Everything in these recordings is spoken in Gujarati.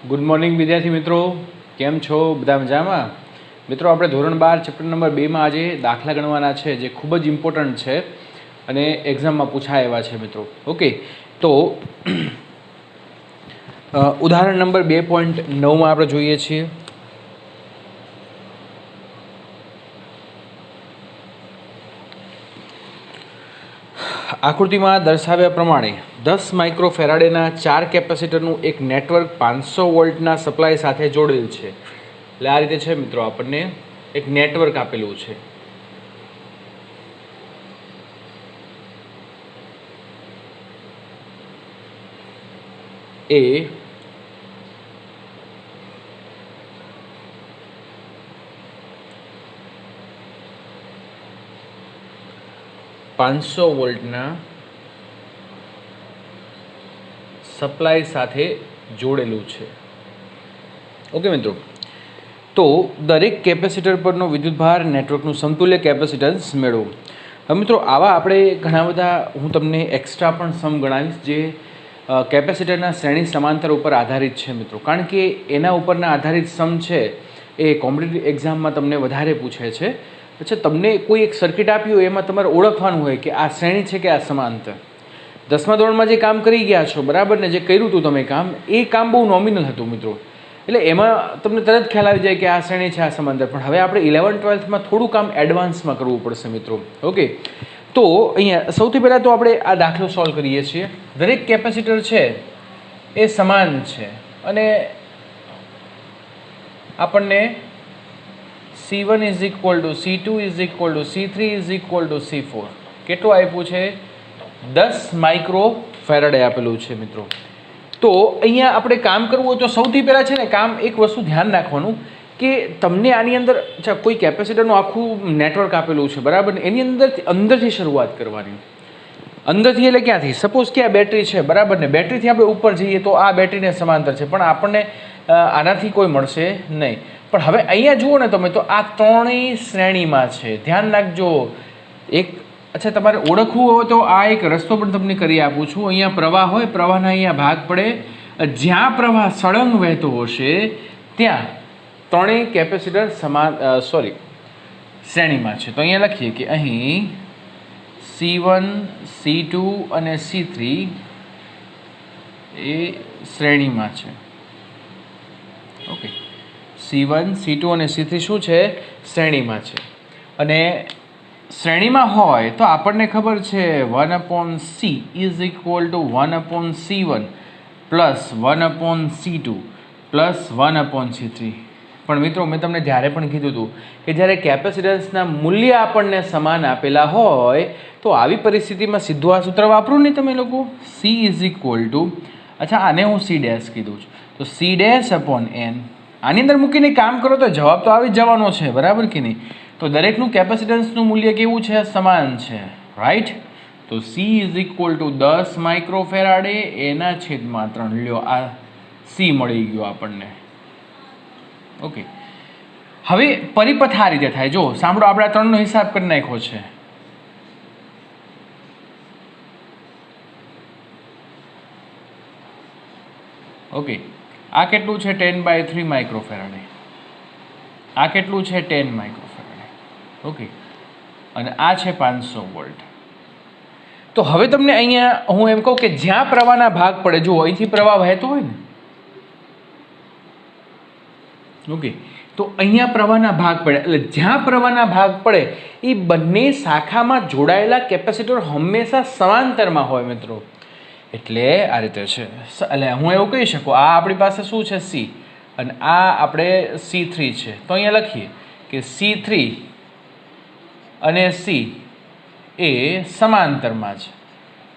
ગુડ મોર્નિંગ વિદ્યાર્થી મિત્રો, કેમ છો? બધા મજામાં? મિત્રો, આપણે ધોરણ 12 ચેપ્ટર નંબર 2માં આજે દાખલા ગણવાના છે, જે ખૂબ જ ઇમ્પોર્ટન્ટ છે અને એક્ઝામમાં પૂછાય એવા છે મિત્રો. ઓકે, તો ઉદાહરણ નંબર 2.9માં આપણે જોઈએ છીએ. આકૃતિમાં દર્શાવ્યા પ્રમાણે 10 માઇક્રોફેરાડેના 4 કેપેસિટરનું એક નેટવર્ક 500 વોલ્ટના સપ્લાય સાથે જોડેલ છે. એટલે આ રીતે છે મિત્રો, આપણને એક નેટવર્ક આપેલું છે. એ $500 વોલ્ટના સપ્લાય સાથે જોડેલું છે. ઓકે મિત્રો, તો દરેક કેપેસિટર પરનો વિદ્યુતભાર નેટવર્કનું સમતુલ્ય કેપેસિટન્સ મેળવો. હવે મિત્રો, આવા આપણે ઘણા બધા હું તમને એક્સ્ટ્રા પણ સમ ગણાવીશ, જે કેપેસિટરના શ્રેણી સમાંતર ઉપર આધારિત છે મિત્રો. કારણ કે એના ઉપરના આધારિત સમ છે એ કોમ્પિટિટિવ એક્ઝામમાં તમને વધારે પૂછે છે. અચ્છા, તમને કોઈ એક સર્કિટ આપી હોય, એમાં તમારે ઓળખવાનું હોય કે આ શ્રેણી છે કે આ સમાંતર. 10મા ધોરણમાં જે કામ કરી ગયા છો, બરાબર ને, જે કર્યું હતું તમે કામ, એ કામ બહુ નોમિનલ હતું મિત્રો. એટલે એમાં તમને તરત ખ્યાલ આવી જાય કે આ શ્રેણી છે, આ સમાંતર. પણ હવે આપણે 11-12માં થોડું કામ એડવાન્સમાં કરવું પડશે મિત્રો. ઓકે, તો અહીંયા સૌથી પહેલાં તો આપણે આ દાખલો સોલ્વ કરીએ છીએ. દરેક કેપેસિટર છે એ સમાન છે અને આપણને C1 is equal two C2 is equal two C3 is equal two C4 કેટલું આપ્યું છે? 10 માઇક્રો ફેરાડે આપેલું છે મિત્રો. તો અહીંયા આપણે કામ કરવું હોય તો સૌથી પહેલાં છે ને, કામ એક વસ્તુ ધ્યાન રાખવાનું કે તમને આની અંદર કોઈ કેપેસિટરનું આખું નેટવર્ક આપેલું છે, બરાબર ને, એની અંદરથી શરૂઆત કરવાની. અંદરથી એટલે ક્યાંથી? સપોઝ કે આ બેટરી છે, બરાબર ને, બેટરીથી આપણે ઉપર જઈએ તો આ બેટરીને સમાંતર છે, પણ આપણને આનાથી કોઈ મળશે નહીં. પણ હવે અહીંયા જુઓ ને તમે, તો આ ત્રણેય શ્રેણીમાં છે. ધ્યાન રાખજો. અચ્છા, તમારે ઓળખવું હોય તો આ એક રસ્તો પણ તમને કરી આપું છું. અહીંયા પ્રવાહ હોય, પ્રવાહના અહીંયા ભાગ પડે, જ્યાં પ્રવાહ સળંગ વહેતો હશે ત્યાં ત્રણેય કેપેસિટર શ્રેણીમાં છે. તો અહીંયા લખીએ કે અહીં C1, C2 અને C3 એ શ્રેણીમાં છે. ઓકે, C1, C2 અને C3 શું છે? શ્રેણીમાં છે. અને શ્રેણીમાં હોય તો આપણને ખબર છે 1/C is equal two 1/C1 plus 1/C2 plus 1/C3. પણ મિત્રો, મેં તમને જ્યારે પણ કીધું હતું કે જ્યારે કેપેસિટન્સના મૂલ્ય આપણને સમાન આપેલા હોય તો આવી પરિસ્થિતિમાં સીધું આ સૂત્ર વાપરું નહીં તમે લોકો. C ઇઝ ઇક્વલ ટુ, અચ્છા આને હું C ડેશ કીધું છું, તો C ડેશ અપોન N આની અંદર મૂકીને કામ કરો તો જવાબ તો આવી જ જવાનો છે, બરાબર કે નહીં? તો દરેકનું કેપેસિટન્સનું મૂલ્ય કેવું છે? સમાન છે, રાઈટ? તો C ઇઝ ઇક્વલ ટુ 10 માઇક્રોફેરાડે એના છેદમાં 3. લ્યો, આ C મળી ગયો આપણને. ઓકે, હવે પરિપથ આ રીતે થાય. જો સાંભળો, આપણે આ 3નો હિસાબ કરી નાખ્યો છે. ઓકે, આ કેટલું છે? 10/3 માઇક્રોફેરાડે. આ કેટલું છે? 10 માઇક્રોફેરાડે. ઓકે, અને આ છે 500 વોલ્ટ. તો હવે તમને અહીંયા હું એમ કહું કે જ્યાં પ્રવાહના ભાગ પડે, જુઓ અહીંથી પ્રવાહ વહેતો હોય ને, ઓકે, તો અહીંયા પ્રવાહના ભાગ પડે, એટલે જ્યાં પ્રવાહના ભાગ પડે એ બંને શાખામાં જોડાયેલા કેપેસિટર હંમેશા સમાંતરમાં હોય મિત્રો. એટલે આ રીતે છે. એટલે હું એવું કહી શકું, આ આપણી પાસે શું છે? C, અને આ આપણે C3 છે. તો અહીંયા લખીએ કે C3 અને C એ સમાંતરમાં છે.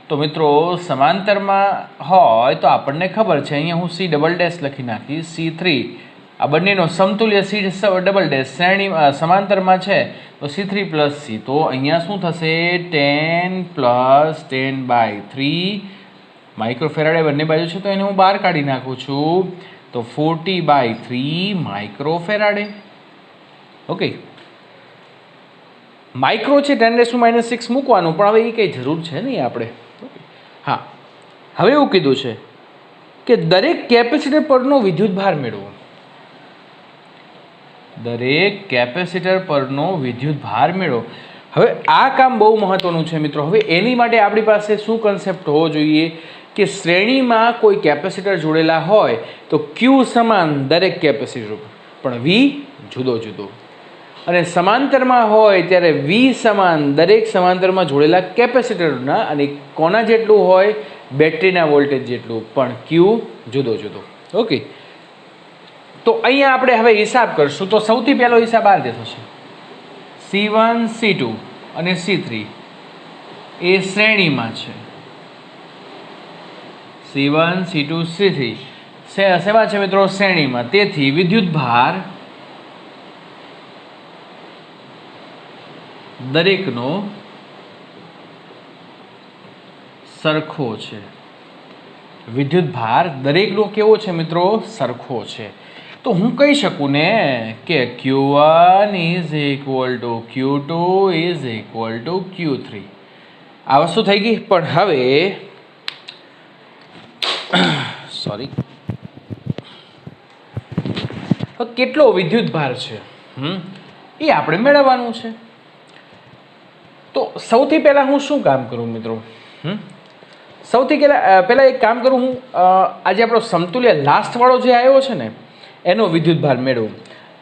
તો મિત્રો, સમાંતરમાં હોય તો આપણને ખબર છે, અહીંયા હું C ડબલ ડેશ લખી નાખીશ. C3 આ બંનેનો સમતુલ્ય C ડબલ ડેશ શ્રેણી સમાંતરમાં છે, તો C3 પ્લસ C. તો અહીંયા શું થશે? 10 પ્લસ 10/3 માઇક્રોફેરાડે બંને બાજુ છે, તો એને હું બહાર કાઢી નાખું છું, તો 40/3 માઇક્રોફેરાડે. ઓકે, માઇક્રો છે 10⁻⁶ મૂકવાનું, પણ હવે એ કંઈ જરૂર છે નહીં આપણે. હા, હવે એવું કીધું છે કે દરેક કેપેસિટર પરનો વિદ્યુતભાર મેળવો. દરેક કેપેસિટર પરનો વિદ્યુતભાર મેળવો. હવે આ કામ બહુ મહત્વનું છે મિત્રો. હવે એની માટે આપણી પાસે શું કન્સેપ્ટ હોવો જોઈએ કે શ્રેણીમાં કોઈ કેપેસિટર જોડેલા હોય તો ક્યુ સમાન દરેક કેપેસિટર પણ વી જુદો જુદો, અને સમાંતરમાં હોય ત્યારે વી સમાન દરેક સમાંતરમાં જોડેલા કેપેસિટરના, અને કોના જેટલું હોય બેટરીના વોલ્ટેજ જેટલું પણ ક્યુ જુદો જુદો. ઓકે, તો અહીંયા આપણે હવે હિસાબ કરશું. તો સૌથી પહેલો હિસાબ આ રીતે થશે. C1 C2 અને C3 એ શ્રેણીમાં છે. C1 C2 C3 શેમાં છે મિત્રો? શ્રેણીમાં. તેથી વિદ્યુતભાર દરેકનો સરખો છે. વિદ્યુતભાર દરેકનો કેવો છે મિત્રો? સરખો છે. તો હું કહી શકું ને કે Q1 is equal two Q2 is equal two Q3. આ વસ્તુ થઈ ગઈ. પણ હવે સોરી, કેટલો વિદ્યુતભાર છે એ આપણે મેળવવાનું છે. તો સૌથી પહેલા હું શું કામ કરું મિત્રો? સૌથી પહેલા એક કામ કરું હું. આજે આપણો સમતુલ્ય લાસ્ટ વાળો જે આવ્યો છે ને એનો વિદ્યુતભાર મેળવું.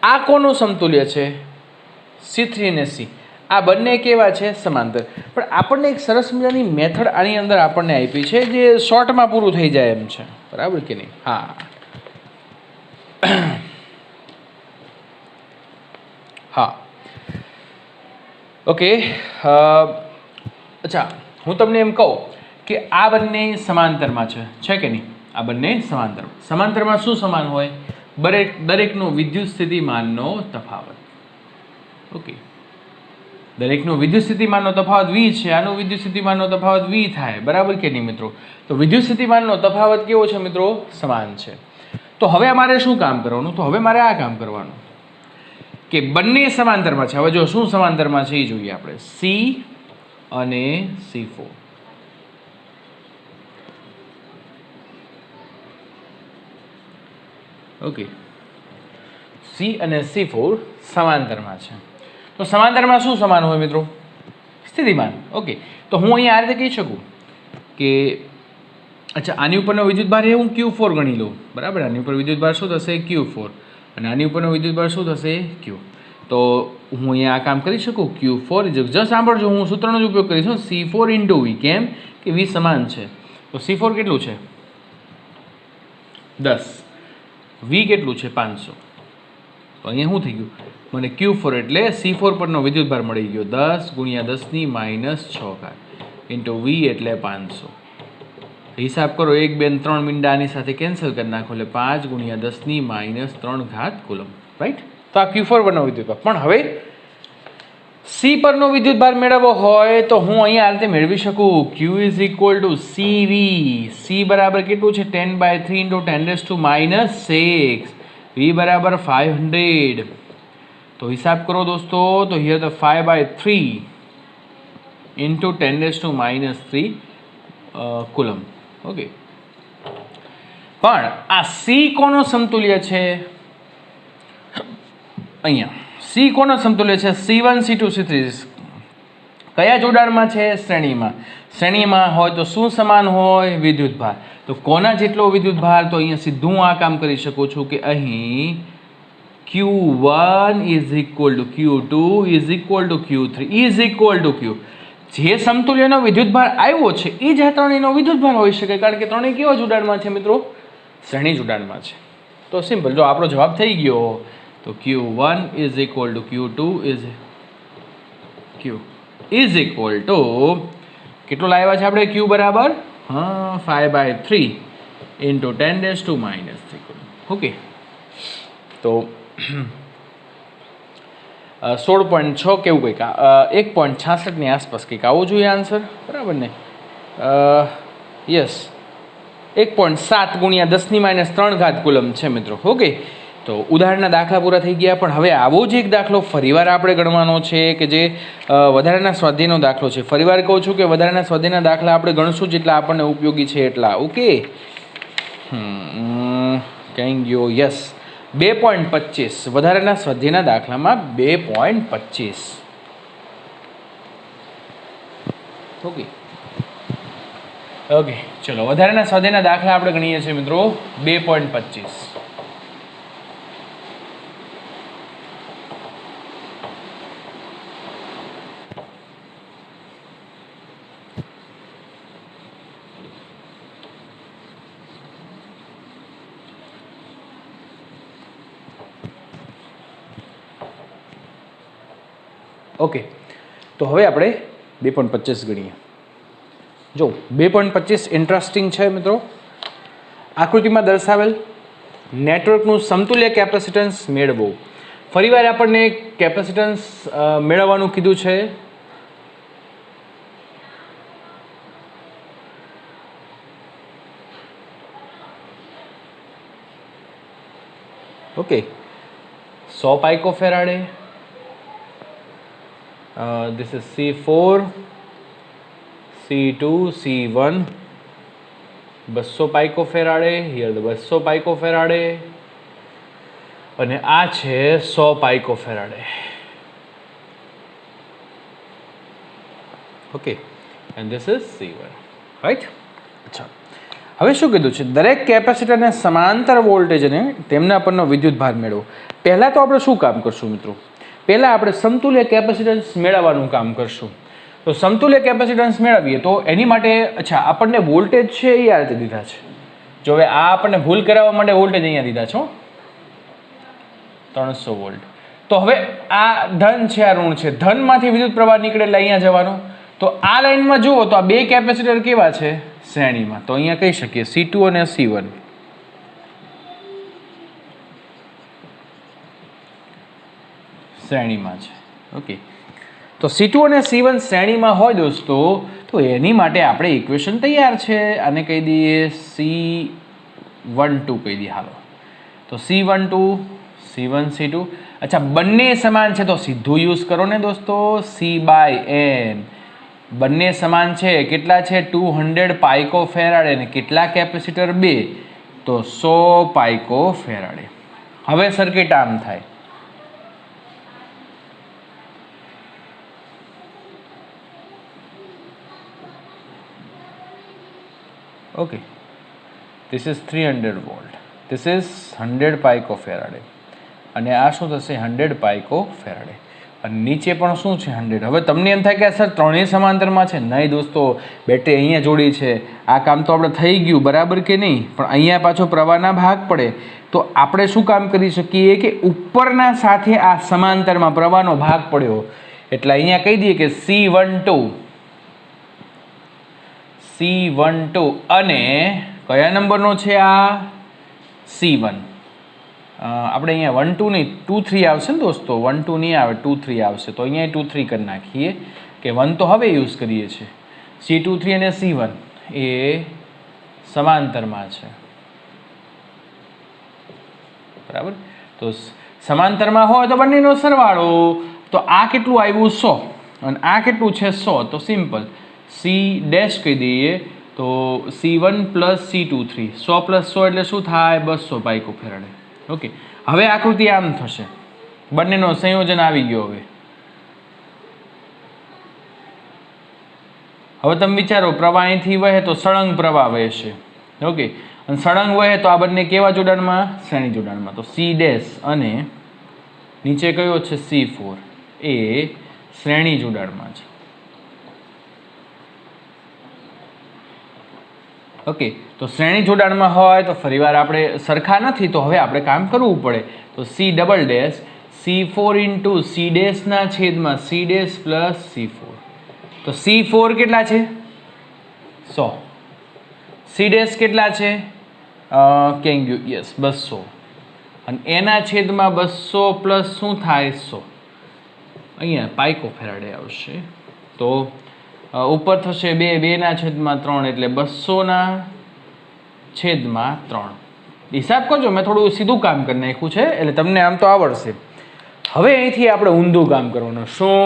આ કોનો સમતુલ્ય છે? C3 અને C. આ બંને કેવા છે? સમાંતર. પણ આપણને એક સરસ મજાની મેથડ આની અંદર આપણને આપી છે જે શોર્ટમાં પૂરું થઈ જાય એમ છે. બરાબર કે નહીં? હા હા ઓકે. અચ્છા, હું તમને એમ કહું કે આ બંને સમાંતરમાં છે કે નહીં? આ બંને સમાંતર. સમાંતરમાં શું સમાન હોય? દરેકનો વિદ્યુત સ્થિતિમાનનો તફાવત. ઓકે, દરેકનો વિદ્યુત સ્થિતિમાનનો તફાવત V છે. આનો વિદ્યુત સ્થિતિમાનનો તફાવત V થાય. બરાબર કે નહીં મિત્રો? તો વિદ્યુત સ્થિતિમાનનો તફાવત કેવો છે મિત્રો? સમાન છે. તો હવે અમારે શું કામ કરવાનું? તો હવે મારે આ કામ કરવાનું કે બંને સમાંતરમાં છે. હવે જો શું સમાંતરમાં છે એ જોઈએ આપણે. C અને C4. ઓકે, C અને C4 સમાંતરમાં છે. તો સમાંતરમાં શું સમાન હોય મિત્રો? સ્થિતિમાન. ઓકે, તો હું અહીંયા આ રીતે કહી શકું કે અચ્છા, આની ઉપરનો વિદ્યુતભાર એ હું Q4 ગણી લઉં. બરાબર? આની ઉપર વિદ્યુતભાર શું થશે? Q4. અને આની ઉપરનો વિદ્યુતભાર શું થશે? Q. તો હું અહીંયા આ કામ કરી શકું. Q4 જસ્ટ સાંભળજો, હું સૂત્રનો જ ઉપયોગ કરીશ. C4 into V. કેમ કે V સમાન છે. તો C4 કેટલું છે? 10. V કેટલું છે? 500. તો અહીંયા શું થઈ ગયું? મને Q4 એટલે C4 પરનો વિદ્યુતભાર મળી ગયો 10 ગુણ્યા 10 - 6 ઇન્ટુ V એટલે 500. હિસાબ કરો, 1 2 3 મીંડા આની સાથે કેન્સલ કરી નાખો એટલે 5 ગુણ્યા 10 - 3 કુલમ. રાઈટ? તો આ Q4 પરનો વિદ્યુતભાર. પણ હવે C પરનો વિદ્યુતભાર મેળવવો હોય તો હું અહીંયા આ રીતે મેળવી શકું. Q is equal two CV. C બરાબર કેટલું છે? 10/3 ઇન્ટુ 10 - 6. V બરાબર 500. તો હિસાબ કરો દોસ્તો. તો here the 5/3 into 10 - 3 coulomb. Okay, પણ આ C કોનો સમતુલ્ય છે? અહીંયા C કોનો સમતુલ્ય છે? C1 C2 C3 કયા જોડાણમાં છે? શ્રેણીમાં. શ્રેણીમાં હોય તો શું સમાન હોય? વિદ્યુતભાર. તો કોના જેટલો વિદ્યુતભાર? તો અહીંયા સીધું આ કામ કરી શકું છું કે અહીં Q1 is equal two Q2 is equal two Q3 is equal two Q. જે સમતુલ્યનો વિદ્યુતભાર આવ્યો છે એ જ આ ત્રણેયનો વિદ્યુતભાર હોઈ શકે, કારણ કે ત્રણેય કેવા જોડાણમાં છે મિત્રો? શ્રેણી જોડાણમાં છે. તો સિમ્પલ, જો આપણો જવાબ થઈ ગયો તો Q1 is equal two Q2 is equal two કેટલો લાવ્યા છે આપણે? Q બરાબર 5/3 ઇન્ટુ 10 - 3. ઓકે, તો 16.6 કેવું કંઈક 1.66 આસપાસ કંઈક આવવું જોઈએ આન્સર. બરાબર ને? યસ, 1.7 ગુણ્યા 10 - 3 કુલમ છે મિત્રો. ઓકે, તો ઉદાહરણના દાખલા પૂરા થઈ ગયા. પણ હવે આવો જ એક દાખલો ફરીવાર આપણે ગણવાનો છે કે જે વધારાના સ્વાધ્યાયનો દાખલો છે. ફરીવાર કહું છું કે વધારાના સ્વાધ્યાયના દાખલા આપણે ગણશું જેટલા આપણને ઉપયોગી છે એટલા. ઓકે, ક્યાંય ગયો? યસ, 2.25. વધારાના સ્વાધ્યાયના દાખલામાં 2.25. ઓકે ઓકે, ચલો વધારાના સ્વાધ્યાયના દાખલા આપણે ગણીએ છીએ મિત્રો 2.25. ઓકે, તો હવે આપણે 2.25 ગણીએ. જો 2.25 ઇન્ટરેસ્ટિંગ છે મિત્રો. આકૃતિમાં દર્શાવેલ નેટવર્કનું સમતુલ્ય કેપેસિટન્સ મેળવો. ફરીવાર આપણને કેપેસિટન્સ મેળવવાનું કીધું છે. Okay, 100 picofarad. This is C4, C2, C1, 200 picofarad. Here 200 picofarad અને આ છે 100 picofarad. Okay, and this is C1, right. અચ્છા, હવે શું કીધું છે? દરેક કેપેસિટરને સમાંતર વોલ્ટેજ અને તેમના પરનો વિદ્યુત ભાર મેળવો. પહેલાં તો આપણે શું કામ કરશું મિત્રો? પહેલાં આપણે સમતુલ્ય કેપેસિટન્સ મેળવવાનું કામ કરશું. તો સમતુલ્ય કેપેસિટન્સ મેળવીએ તો એની માટે અચ્છા આપણને વોલ્ટેજ છે એ આ રીતે દીધા છે. જો હવે આ આપણને ભૂલ કરાવવા માટે વોલ્ટેજ અહીંયા દીધા છે 300 વોલ્ટ. તો હવે આ ધન છે, આ ઋણ છે. ધનમાંથી વિદ્યુત પ્રવાહ નીકળે એટલે અહીંયા જવાનો. તો આ લાઈનમાં જુઓ તો આ બે કેપેસિટર કેવા છે? શ્રેણીમાં. તો અહીંયા કહી શકીએ C2 અને C1. શ્રેણીમાં છે. ઓકે, તો C2 અને C1 શ્રેણીમાં હોય દોસ્તો, તો એની માટે આપણે ઇક્વેશન તૈયાર છે. આને કહી દઈએ C12 કહી દઈએ. હાલો, તો C12 C1 C2. અચ્છા, બંને સમાન છે તો સીધું યુઝ કરો ને દોસ્તો. C/N બંને સમાન છે. કેટલા છે? 200 પાઇકોફેરાડે. અને કેટલા કેપેસિટર? 2, તો 100 પાઇકોફેરાડે. હવે સર્કિટ આમ થાય. Okay, this is 300 volt, this is 100 પાઇકોફેરાડે અને આ શું થશે? 100 પાઇકોફેરાડે. અને નીચે પણ શું છે? 100. હવે તમને એમ થાય કે સર ત્રણેય સમાંતરમાં છે. નહીં દોસ્તો, બેટરી અહીંયા જોડી છે. આ કામ તો આપણે થઈ ગયું, બરાબર કે નહીં? પણ અહીંયા પાછો પ્રવાહના ભાગ પડે તો આપણે શું કામ કરી શકીએ કે ઉપરના સાથે આ સમાંતરમાં પ્રવાહનો ભાગ પડ્યો એટલે અહીંયા કહી દઈએ કે C12 અને કયા નંબરનો છે આ? C1. આપણે અહીંયા 1 2 નહીં 2 3 આવશે ને દોસ્તો. 1 2 નહીં આવે, 2 3 આવશે. તો અહીંયા 2 3 કરી નાખીએ કે 1 તો હવે યુઝ કરીએ છીએ. C23 અને C1 એ સમાંતરમાં છે, બરાબર. તો સમાંતરમાં હોય તો બંનેનો સરવાળો. તો આ કેટલું આવ્યું? 100 અને આ કેટલું છે? 100. તો સિમ્પલ C ડેશ કહી દઈએ તો C1 પ્લસ C23. 100 પ્લસ 100 એટલે શું થાય? 200 પાઇકોફેરાડે. ઓકે, હવે આકૃતિ આમ થશે. બંનેનો સંયોજન આવી ગયો. હવે તમે વિચારો, પ્રવાહ અહીંથી વહે તો સળંગ પ્રવાહ વહેશે. ઓકે, અને સળંગ વહે તો આ બંને કેવા જોડાણમાં? શ્રેણી જોડાણમાં. તો C ડેશ અને નીચે કયો છે? C4 એ શ્રેણી જોડાણમાં છે. ઓકે, તો શ્રેણી જોડાણમાં હોય તો ફરીવાર આપણે સરખા નથી તો હવે આપણે કામ કરવું પડે. તો C double dash C4 into C ડેશના છેદમાં C ડેશ પ્લસ C4. તો C4 કેટલા છે? 100. C ડેશ કેટલા છે? કેમ ગયું? યસ, 200. અને એના છેદમાં 200 પ્લસ શું થાય? 100. અહીંયા પાઇકોફેરાડે આવશે. તો ઉપર થશે 2, 2ના છેદમાં 3 એટલે 200ના છેદમાં 3. હિસાબ કરજો, મેં થોડું સીધું કામ કરી નાખ્યું છે એટલે તમને આમ તો આવડશે. હવે અહીંથી આપણે ઊંધું કામ કરવાનું. શું?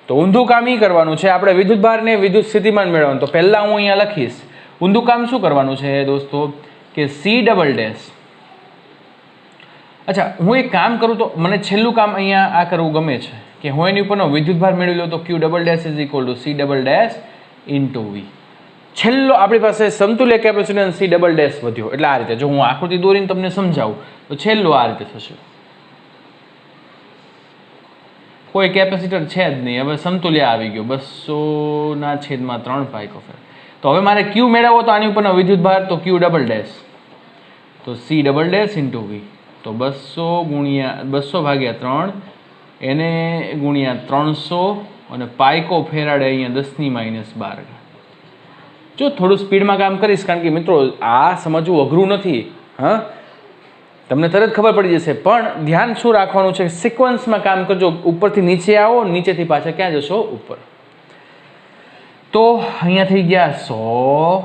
તો ઊંધું કામ એ કરવાનું છે આપણે વિદ્યુતભારને વિદ્યુત સ્થિતિમાન મેળવવાનું. તો પહેલાં હું અહીંયા લખીશ ઊંધું કામ શું કરવાનું છે દોસ્તો? કે સી ડબલ ડેશ, અચ્છા હું એક કામ કરું તો મને છેલ્લું કામ અહીંયા આ કરવું ગમે છે કે હું એની ઉપરનો વિદ્યુતભાર મેળવી લઉં તો Q double dash is equal to C double dash into V. છેલ્લો આપણી પાસે સમતુલ્ય કેપેસિટન્સ સી ડબલ ડેશ વધ્યો. એટલે આ રીતે જો હું આકૃતિ દોરીને તમને સમજાવું તો છેલ્લો આ રીતે થશે. કોઈ કેપેસિટર છે જ નહીં, હવે સમતુલ્ય આવી ગયો 200/3 પાઇકોફેરાડ. તો હવે મારે ક્યુ મેળવવો તો આની ઉપરનો વિદ્યુતભાર તો ક્યુ ડબલ ડેશ તો C double dash into V, તો 200/3 એને ગુણ્યા 300 અને પાઇકોફેરાડ અહીંયા 10⁻12. જો થોડું સ્પીડમાં કામ કરીશ, કારણ કે મિત્રો આ સમજવું અઘરું નથી. હા, તમને તરત ખબર પડી જશે, પણ ધ્યાન શું રાખવાનું છે, સિક્વન્સમાં કામ કરજો. ઉપરથી નીચે આવો, નીચેથી પાછા ક્યાં જશો? ઉપર. તો અહીંયા થઈ ગયા 100,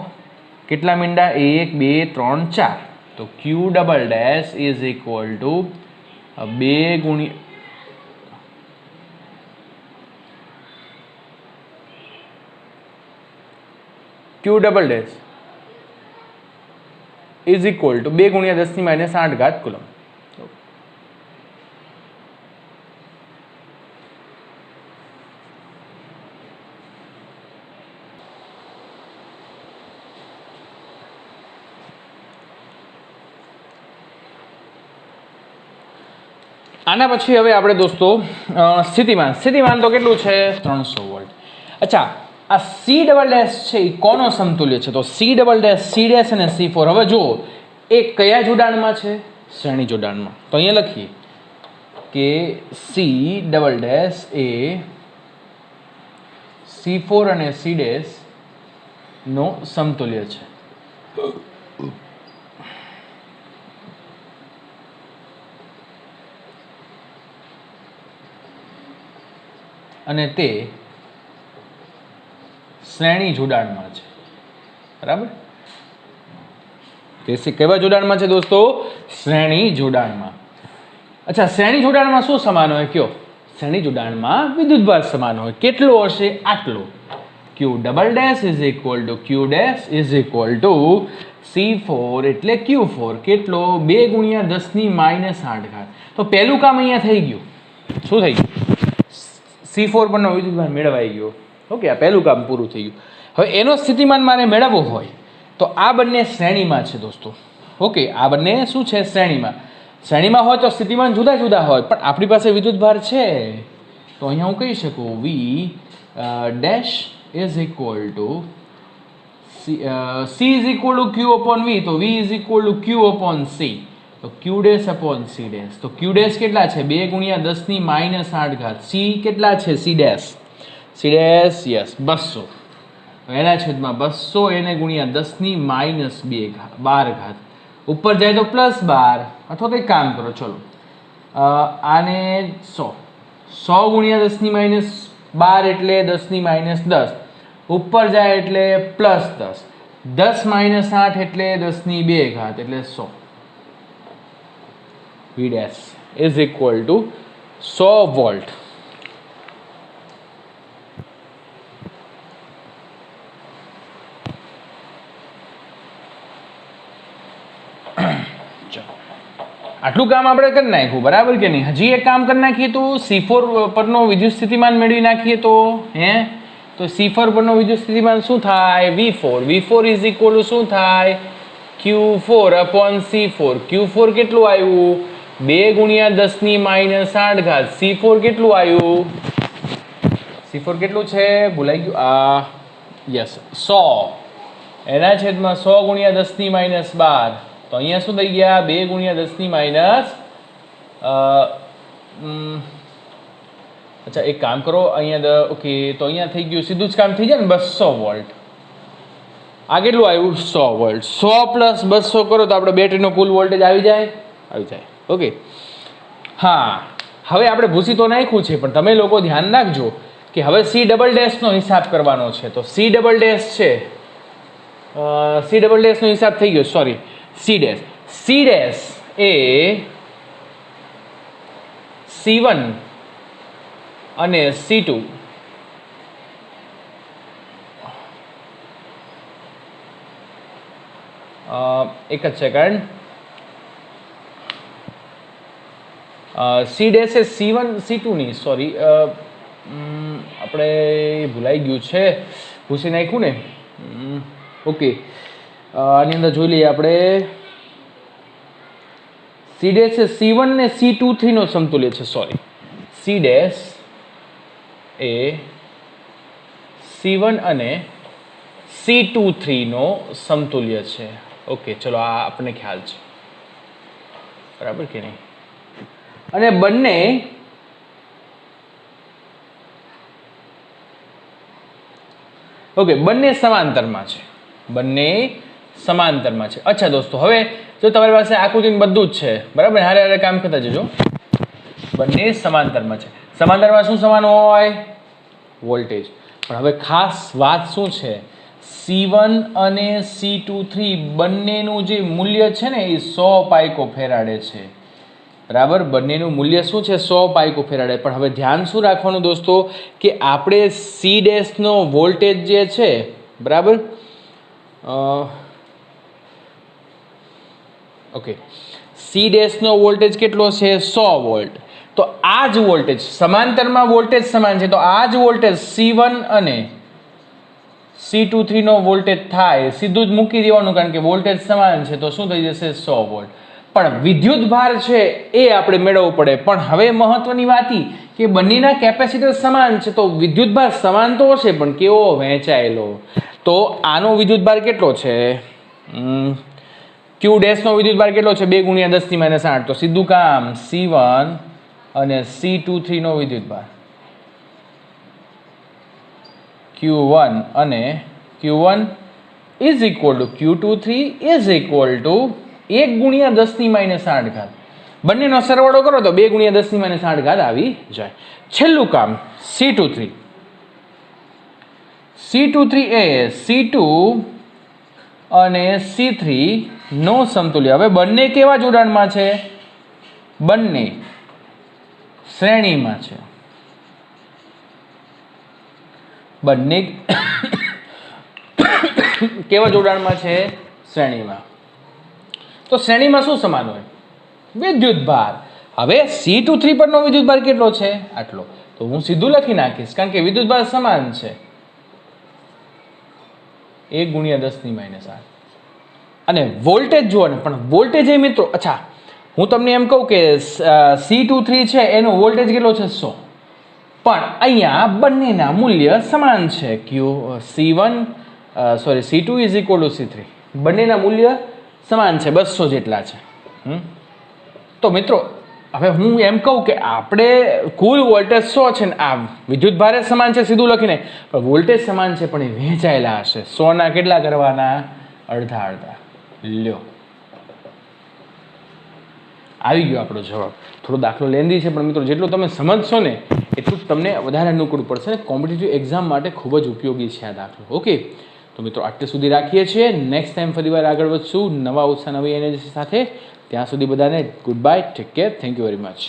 કેટલા મીંડા? 1 2 3 4. તો Q double dash is equal two 2 ગુણ્યા ક્યુ double dash is equal two 2 ગુણ્યા 10⁻8 કુલમ. આના પછી હવે આપણે દોસ્તો સ્થિતિમાન તો કેટલું છે? 300 વોલ્ટ. અચ્છા, આ સી ડબલ ડેશ છે એ કોનો સમતુલ્ય છે? તો C double dash, C dash અને C4. હવે જુઓ એ કયા જોડાણમાં છે? શ્રેણી જોડાણમાં. તો અહીંયા લખીએ કે સી ડબલ ડેશ એ C4 અને સી ડેશ નો સમતુલ્ય છે. અને તે શ્રેણી જોડાણમાં છે. બરાબર? તે કેવા જોડાણમાં છે દોસ્તો? શ્રેણી જોડાણમાં. અચ્છા, શ્રેણી જોડાણમાં શું સમાન હોય કયો? શ્રેણી જોડાણમાં વિદ્યુતભાર સમાન હોય. કેટલો હશે? આટલો. ક્યુ double dash is equal two Q dash is equal two C4 એટલે Q4. કેટલો? 2 ગુણ્યા 10⁻8. તો પહેલું કામ અહીંયા થઈ ગયું. શું થઈ ગયું? C4 પરનો વિદ્યુતભાર મેળવાઈ ગયો. ઓકે, આ પહેલું કામ પૂરું થઈ ગયું. હવે એનો સ્થિતિમાન મારે મેળવવો હોય તો આ બંને શ્રેણીમાં છે દોસ્તો. ઓકે, આ બંને શું છે? શ્રેણીમાં. શ્રેણીમાં હોય તો સ્થિતિમાન જુદા જુદા હોય, પણ આપણી પાસે વિદ્યુતભાર છે તો અહીંયા હું કહી શકું V dash is equal two C is equal two Q upon V, તો V is equal two Q upon C, તો Q dash upon C dash. તો Q ડેશ કેટલા છે? 2 ગુણ્યા 10⁻8. C કેટલા છે? C dash yes 200. એના છેદમાં 200 એને ગુણ્યા 10⁻12. ઉપર જાય તો +12, અથવા તો એક કામ કરો, ચલો આને 100 ગુણ્યા 10⁻12 એટલે 10⁻10. ઉપર જાય એટલે +10, 10⁻8 એટલે 10⁻2 એટલે 100. V dash is equal two 100 volt. આટલું કામ આપણે કરી નાખ્યું, બરાબર કે નહીં? હજી એક કામ કરી નાખીએ તો C4 પરનો વિદ્યુત સ્થિતિમાન મેળવી નાખીએ તો તો C4 પરનો વિદ્યુત સ્થિતિમાન શું થાય? V4 ઇઝ ઇક્વલ ટુ શું થાય? Q4 upon C4. Q4 કેટલું આવ્યું? 2 ગુણ્યા 10⁻8. C4 કેટલું આવ્યું? C4 કેટલું છે? ભૂલાઈ ગયું. યસ 100. એના છેદમાં 100 ગુણ્યા 10⁻12. તો અહીંયા શું થઈ ગયા? 2 ગુણ્યા 10⁻. અચ્છા, એક કામ કરો, અહીંયા ઓકે, તો અહીંયા થઈ ગયું, સીધું જ કામ થઈ જાય ને, 200 વોલ્ટ. આ કેટલું આવ્યું? 100 વોલ્ટ. 100 + 200 કરો તો આપણે બેટરીનો કુલ વોલ્ટેજ આવી જાય. ઓકે. હા, હવે આપણે ભૂસી તો નાખ્યું છે, પણ તમે લોકો ધ્યાન રાખજો કે હવે સી ડબલ ડેશનો હિસાબ કરવાનો છે. તો સી ડબલ ડેશ છે, સી ડબલ ડેશનો હિસાબ થઈ ગયો. સોરી, સી ડેશ એ C1 અને C2 C1 એક જ સેકન્ડ. સી ડેશ એ C1 C2 ની સોરી આપણે ભૂલાઈ ગયું છે, ભૂસી નાખ્યું ને. ઓકે, આની અંદર જોઈ લઈએ આપણે. સી ડેશ એ C1 ને C23 નો સમતુલ્ય છે. સોરી, સી ડેશ એ C1 અને C23 નો સમતુલ્ય છે. ઓકે, ચલો આ આપણને ખ્યાલ છે, બરાબર કે નહીં? અને બંને સમાંતરમાં છે. અચ્છા દોસ્તો, હવે જો તમારી પાસે આકૃતિ બધું જ છે, બરાબર, હારે હારે કામ કરતા જજો. બંને સમાંતરમાં છે. સમાંતરમાં શું સમાન હોય? વોલ્ટેજ. પણ હવે ખાસ વાત શું છે, C1 અને C23 બંનેનું જે મૂલ્ય છે ને એ 100 પાઇકોફેરાડે છે, બરાબર. બંનેનું મૂલ્ય શું છે? 100 પાઇકોફેરાડે. પણ હવે ધ્યાન શું રાખવાનું દોસ્તો, કે આપણે સી ડેશનો વોલ્ટેજ જે છે, બરાબર, ઓકે, સી ડેશનો વોલ્ટેજ કેટલો છે? 100 વોલ્ટ. તો આ જ વોલ્ટેજ સમાંતરમાં વોલ્ટેજ સમાન છે, તો આ જ વોલ્ટેજ C1 અને C23 નો વોલ્ટેજ થાય. સીધું જ મૂકી દેવાનું, કારણ કે વોલ્ટેજ સમાન છે. તો શું થઈ જશે? 100 વોલ્ટ. પણ વિદ્યુત ભાર છે એ આપણે મેળવવું પડે. પણ હવે મહત્વની વાત એ કે બંનેના કેપેસિટર સમાન છે, તો વિદ્યુત ભાર સમાન તો હશે, પણ કેવો? વહેંચાયેલો. તો આનો વિદ્યુત ભાર કેટલો છે? ક્યુ ડેશનો વિદ્યુત ભાર કેટલો છે? 2 × 10⁻8. તો સીધું કામ C1 અને C23 નો વિદ્યુત ભાર Q1 અને Q1 is equal two Q23 is equal two 1 × 10⁻8. બંનેનો સરવાળો કરો તો 2 × 10⁻8 આવી જાય. છેલ્લું કામ C23 એ C2 અને C3 નો સમતુલ્ય. હવે બંને કેવા જોડાણમાં છે? બંને શ્રેણીમાં છે. બંને કેવા જોડાણમાં છે? શ્રેણીમાં. તો શ્રેણીમાં શું સમાન હોય? વિદ્યુત ભાર. હવે C23 પરનો વિદ્યુત ભાર કેટલો છે? આટલો. તો હું સીધું લખી નાખીશ, કારણ કે વિદ્યુત ભાર સમાન છે. 1 × 10⁻8. અને વોલ્ટેજ જુઓ ને, પણ વોલ્ટેજ એ મિત્રો, અચ્છા હું તમને એમ કહું કે C23 છે એનો વોલ્ટેજ કેટલો છે? 100. પણ અહીંયા બંનેના મૂલ્ય સમાન છે. C2 is equal two C3. બંનેના મૂલ્ય સમાન છે, 200 જેટલા છે. તો મિત્રો હવે હું એમ કહું કે આપણે કુલ વોલ્ટેજ 100 છે ને આ વિદ્યુત ભારે સમાન છે, સીધું લખીને, પણ વોલ્ટેજ સમાન છે, પણ એ વહેંચાયેલા હશે. 100 ના કેટલા કરવાના? અડધા અડધા. લ્યો, આવી ગયો આપણો જવાબ. થોડો દાખલો લેન્ધી છે, પણ મિત્રો જેટલું તમે સમજશો ને એટલું જ તમને વધારે અનુકૂળ પડશે. કોમ્પિટિટિવ એક્ઝામ માટે ખૂબ જ ઉપયોગી છે આ દાખલો. ઓકે, તો મિત્રો આટલે સુધી રાખીએ છીએ. નેક્સ્ટ ટાઈમ ફરીવાર આગળ વધશું નવા ઉત્સાહ, નવી એનર્જી સાથે. ત્યાં સુધી બધાને good bye, take care, thank you very much.